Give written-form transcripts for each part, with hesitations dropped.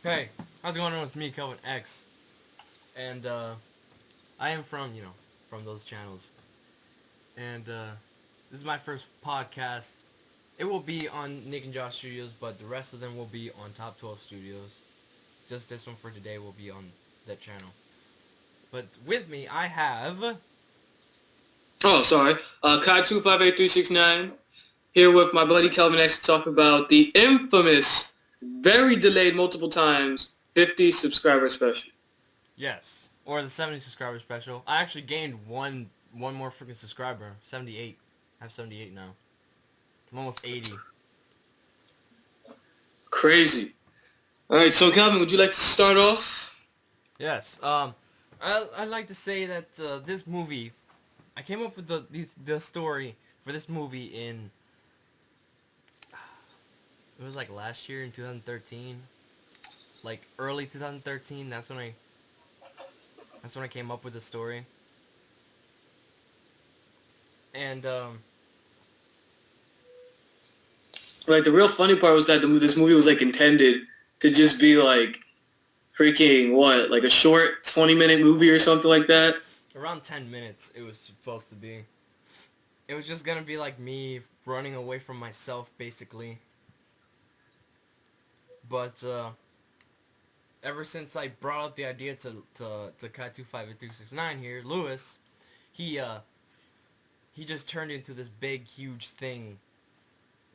Hey, how's it going on? It's me, KelvinX, and I am from those channels, and this is my first podcast. It will be on NickandJoshStudios, but the rest of them will be on Top 12 Studios. Just this one for today will be on that channel. But with me, I have. Oh, sorry. Kai258369 here with my buddy KelvinX to talk about the infamous, very delayed multiple times, 50 subscriber special. Yes, or the 70 subscriber special. I actually gained one more freaking subscriber, 78. I have 78 now. I'm almost 80. Crazy. Alright, so Kelvin, would you like to start off? Yes. I'd like to say that this movie, I came up with the story for this movie in it was like last year in 2013, like early 2013. That's when I came up with the story, and Like, the real funny part was that this movie was, like, intended to just be, like, freaking, what, like a short 20-minute movie or something like that? around 10 minutes it was supposed to be. It was just gonna be like me running away from myself, basically. But ever since I brought up the idea to Kai258369 here, Lewis, he uh he just turned into this big, huge thing,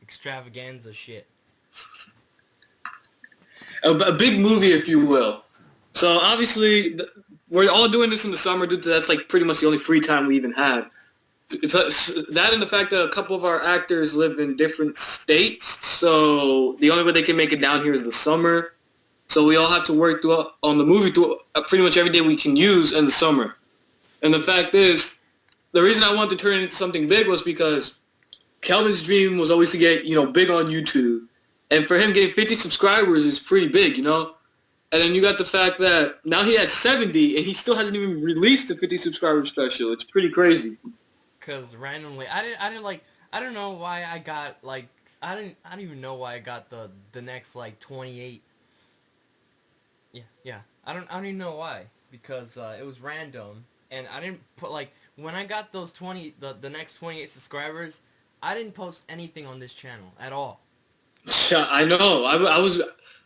extravaganza shit. A big movie, if you will. So, obviously, we're all doing this in the summer due to that's, like, pretty much the only free time we even have. That and the fact that a couple of our actors live in different states, so the only way they can make it down here is the summer. So we all have to work on the movie through pretty much every day we can use in the summer. And the fact is, the reason I wanted to turn it into something big was because Kelvin's dream was always to get, big on YouTube. And for him getting 50 subscribers is pretty big. And then you got the fact that now he has 70 and he still hasn't even released the 50 subscriber special. It's pretty crazy. Cause randomly, I don't know why I got like, I don't even know why I got the next like 28. Yeah. I don't even know why, because it was random, and I didn't put like when I got those 20 the next 28 subscribers, I didn't post anything on this channel at all. Yeah, I know.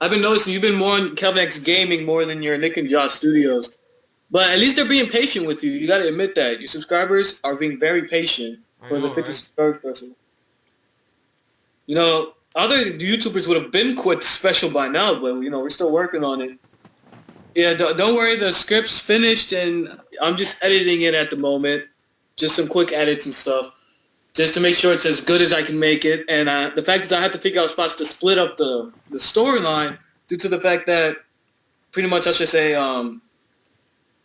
I've been noticing you've been more on KelvinX Gaming more than your Nick and Josh Studios. But at least they're being patient with you. You got to admit that your subscribers are being very patient I for the know, 50 right? subscribers special. Other YouTubers would have been quit special by now, but we're still working on it. Yeah, don't worry. The script's finished, and I'm just editing it at the moment. Just some quick edits and stuff, just to make sure it's as good as I can make it. And the fact is, I have to figure out spots to split up the storyline due to the fact that pretty much I should say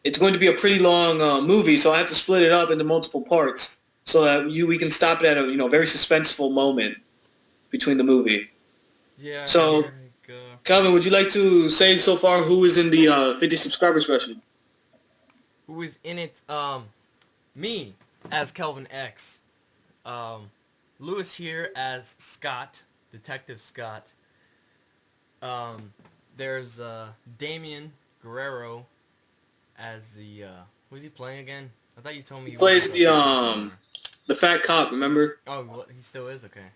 it's going to be a pretty long movie, so I have to split it up into multiple parts so that we can stop it at a very suspenseful moment between the movie. Yeah, So, like Calvin, would you like to say so far who is in the 50 subscriber special? who is in it? Me as Kelvin X. Um, Lewis here as Scott, Detective Scott. Um, there's Damien Guerrero as the who's he playing again? I thought you told me He he was plays a different actor. the fat cop. Remember? Oh, well, he still is, okay.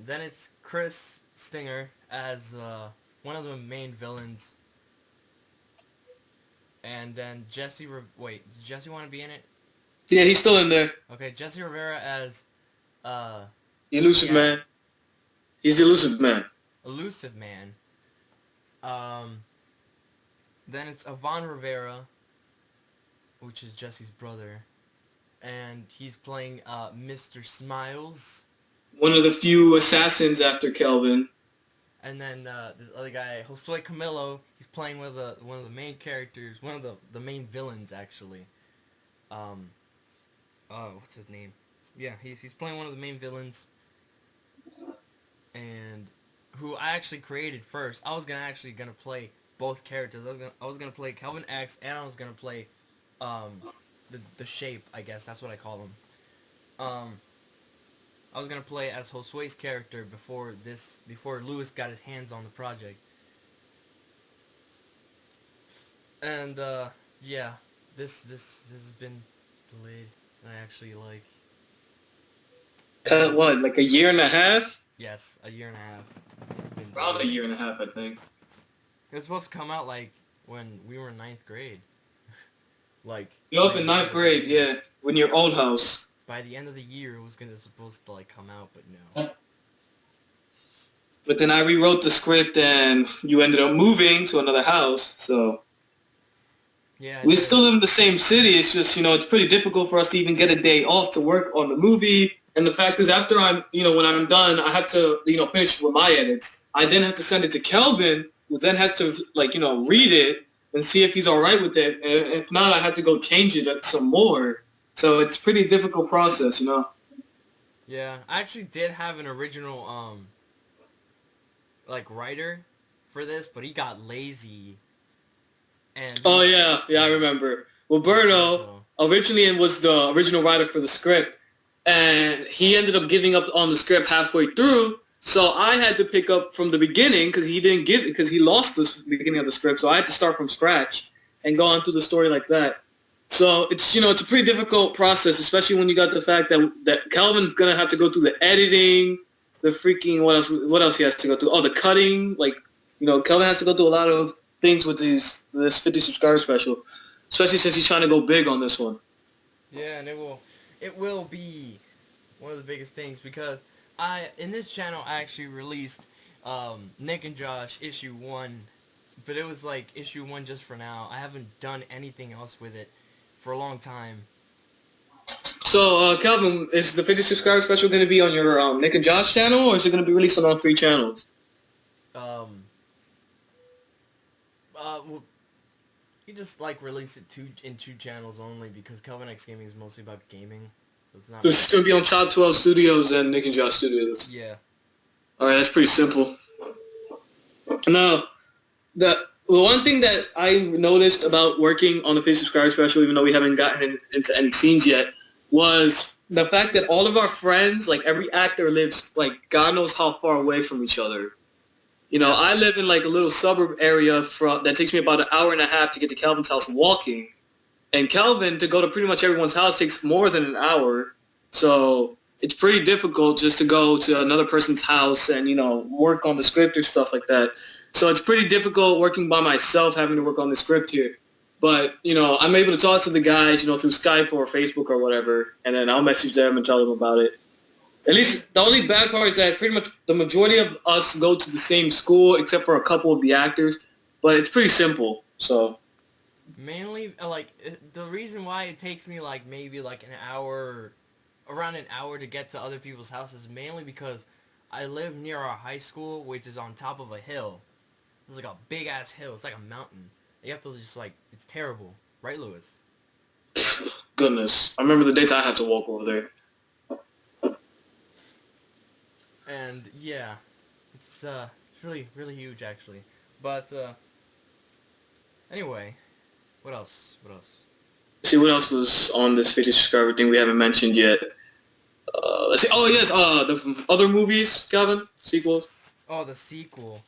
Then it's Chris Stinger as one of the main villains, and then wait, did Jesse want to be in it? Yeah, he's still in there. Okay, Jesse Rivera as uh, The elusive yeah, man. He's the elusive man. elusive man. Um, then it's Ivan Rivera, which is Jesse's brother, and he's playing Mr. Smiles. One of the few assassins after Kelvin. And then this other guy, Josue Camillo, he's playing one of the main characters, one of the main villains actually. Um, what's his name? Yeah, he's playing one of the main villains, and who I actually created first. I was gonna play both characters. I was gonna play Kelvin X, and I was gonna play um the Shape. I guess that's what I call him. Um, I was gonna play as Josue's character before Lewis got his hands on the project. And yeah, this has been delayed. I actually like. And What, like a year and a half? yes, a year and a half. It's been Around a delayed. year and a half, I think. It was supposed to come out like when we were in ninth grade. Like You're by up in the end ninth of the grade, year. yeah, when your old house. By the end of the year, it was supposed to like come out, but no. But then I rewrote the script, and you ended up moving to another house. So Yeah, I we did. still live in the same city. It's just, it's pretty difficult for us to even get a day off to work on the movie. And the fact is, after when I'm done, I have to, finish with my edits. I then have to send it to Kelvin, who then has to, read it and see if he's all right with it. And if not, I have to go change it some more. So it's a pretty difficult process. Yeah, I actually did have an original like writer for this, but he got lazy. And Oh, yeah, I remember. Roberto originally was the original writer for the script, and he ended up giving up on the script halfway through, so I had to pick up from the beginning because he lost the beginning of the script, so I had to start from scratch and go on through the story like that. So it's a pretty difficult process, especially when you got the fact that Calvin's gonna have to go through the editing, the freaking what else he has to go through? Oh, the cutting, Calvin has to go through a lot of things with this 50 subscriber special, especially since he's trying to go big on this one. yeah, and it will be one of the biggest things because in this channel I actually released Nick and Josh issue 1, but it was like issue 1 just for now. I haven't done anything else with it for a long time. So, Calvin, is the 50 subscriber special going to be on your Nick and Josh channel, or is it going to be released on all 3 channels? Well, you just like release it in 2 channels only because KelvinX Gaming is mostly about gaming, so it's not. So it's going to be on Top 12 Studios and Nick and Josh Studios. Yeah. All right, that's pretty simple. Now, the one thing that I noticed about working on the 50 subscriber special, even though we haven't gotten into any scenes yet, was the fact that all of our friends, like every actor, lives like God knows how far away from each other. I live in like a little suburb area that takes me about an hour and a half to get to Calvin's house walking. And Calvin, to go to pretty much everyone's house, takes more than an hour. So it's pretty difficult just to go to another person's house and, work on the script or stuff like that. So it's pretty difficult working by myself, having to work on the script here. But, I'm able to talk to the guys, through Skype or Facebook or whatever, and then I'll message them and tell them about it. At least the only bad part is that pretty much the majority of us go to the same school except for a couple of the actors, but it's pretty simple, so. Mainly, the reason why it takes me like maybe like around an hour to get to other people's houses is mainly because I live near our high school, which is on top of a hill. It's like a big ass hill. It's like a mountain. You have to just it's terrible, right, Lewis? Goodness, I remember the days I had to walk over there. And yeah, it's really really huge actually. But anyway, what else? See, what else was on this 50 subscriber thing we haven't mentioned yet? Let's see. Oh yes, the other movies, Calvin, sequels. Oh, the sequel.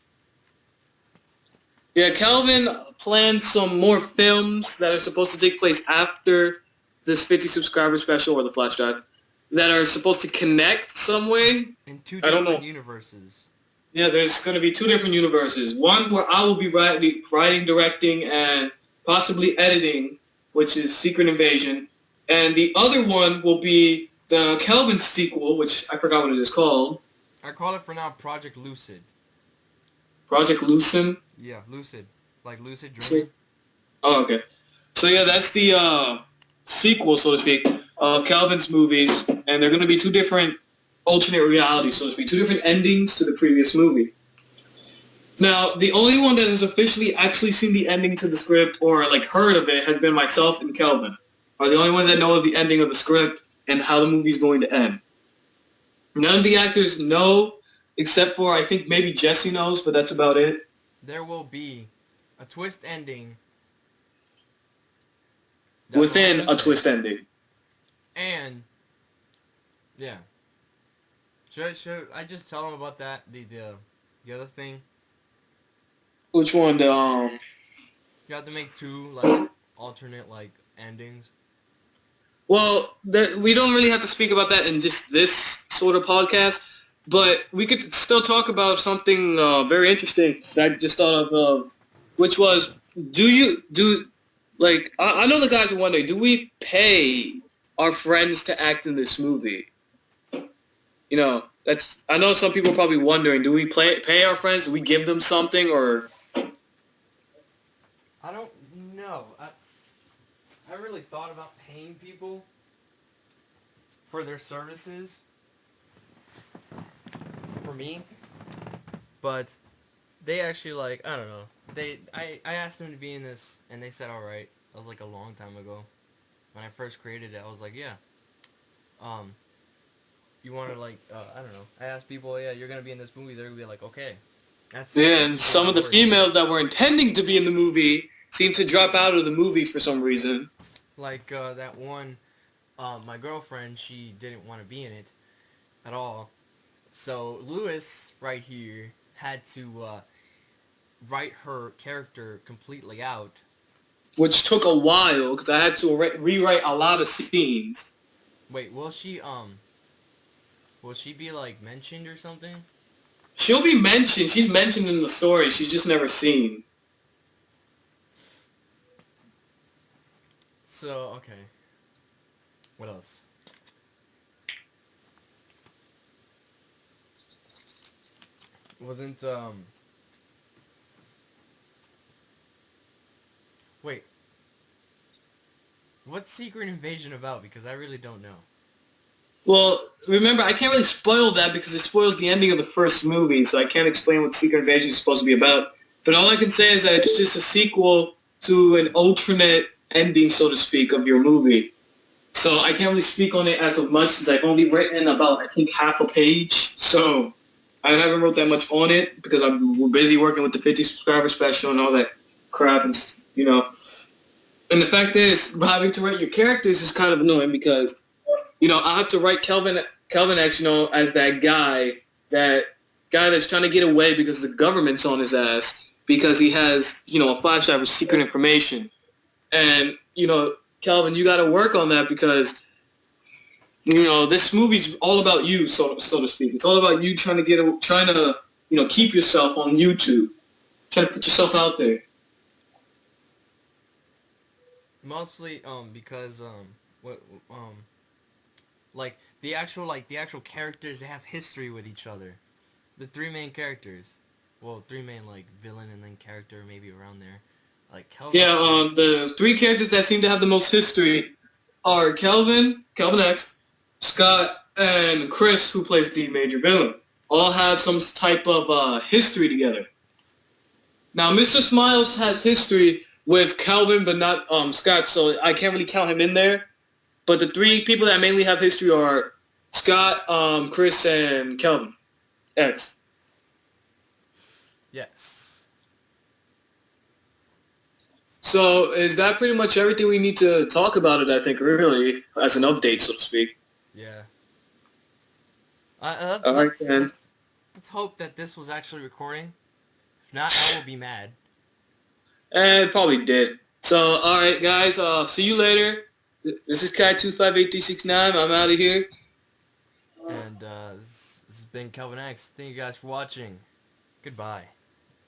Yeah, Calvin planned some more films that are supposed to take place after this 50 subscriber special or the flash drive that are supposed to connect some way. In 2 different universes. Yeah, there's going to be 2 different universes. One where I will be writing, directing, and possibly editing, which is Secret Invasion. And the other one will be the Kelvin sequel, which I forgot what it is called. I call it for now Project Lucid. Project Lucid? Yeah, Lucid. Like Lucid Dreaming. Oh, okay. So yeah, that's the sequel, so to speak, of Calvin's movies. And they're going to be 2 different alternate realities, so to speak. 2 different endings to the previous movie. Now, the only one that has officially actually seen the ending to the script or like heard of it has been myself and Kelvin. Are the only ones that know of the ending of the script and how the movie's going to end. None of the actors know, except for I think maybe Jesse knows, but that's about it. There will be a twist ending. Within a twist ending. And yeah. Should I just tell them about that? The other thing? Which one? You have to make two like alternate like endings. Well, we don't really have to speak about that in just this sort of podcast, but we could still talk about something very interesting that I just thought of, which was, I know the guys are wondering, do we pay our friends to act in this movie? You know, I know some people are probably wondering, do we pay our friends? Do we give them something, or? I don't know. I really thought about paying people for their services for me, but they actually like I don't know. I asked them to be in this and they said all right. That was like a long time ago. When I first created it, I was like, yeah. You want to like I don't know. I asked people, yeah, you're gonna be in this movie. They're gonna be like, okay. That's Yeah, and some of the works. females that were intending to be in the movie seem to drop out of the movie for some reason. Like that one, my girlfriend, she didn't want to be in it at all. So Lewis right here had to write her character completely out. Which took a while because I had to rewrite a lot of scenes. Wait, will she be like mentioned or something? She'll be mentioned. She's mentioned in the story. She's just never seen. So, okay. What else? Wasn't wait. What's Secret Invasion about? Because I really don't know. Well, remember, I can't really spoil that because it spoils the ending of the first movie, so I can't explain what Secret Invasion is supposed to be about. But all I can say is that it's just a sequel to an alternate ending, so to speak, of your movie. So I can't really speak on it as of much since I've only written about, I think, half a page. So I haven't wrote that much on it because we're busy working with the 50 subscriber special and all that crap and, you know. And the fact is, having to write your characters is kind of annoying because, you know, I have to write KelvinX, you know, as that guy that's trying to get away because the government's on his ass because he has, you know, a flash drive with secret information. And, you know, Kelvin, you got to work on that because, you know, this movie's all about you, so to speak. It's all about you trying to, you know, keep yourself on YouTube, trying to put yourself out there. Mostly because what like the actual characters, they have history with each other. The three main characters. Well, three main like villain and then character maybe around there. Like Kelvin. Yeah, the three characters that seem to have the most history are KelvinX, Scott, and Chris, who plays the major villain. All have some type of history together. Now, Mr. Smiles has history with Kelvin, but not Scott, so I can't really count him in there. But the three people that mainly have history are Scott, Chris, and Kelvin X. Yes. So is that pretty much everything we need to talk about it, I think, really, as an update, so to speak? Yeah. All right, then. Let's hope that this was actually recording. If not, I will be mad. And it probably did. So, all right, guys, see you later. This is Kai258369. I'm out of here. And this has been KelvinX. Thank you guys for watching. Goodbye.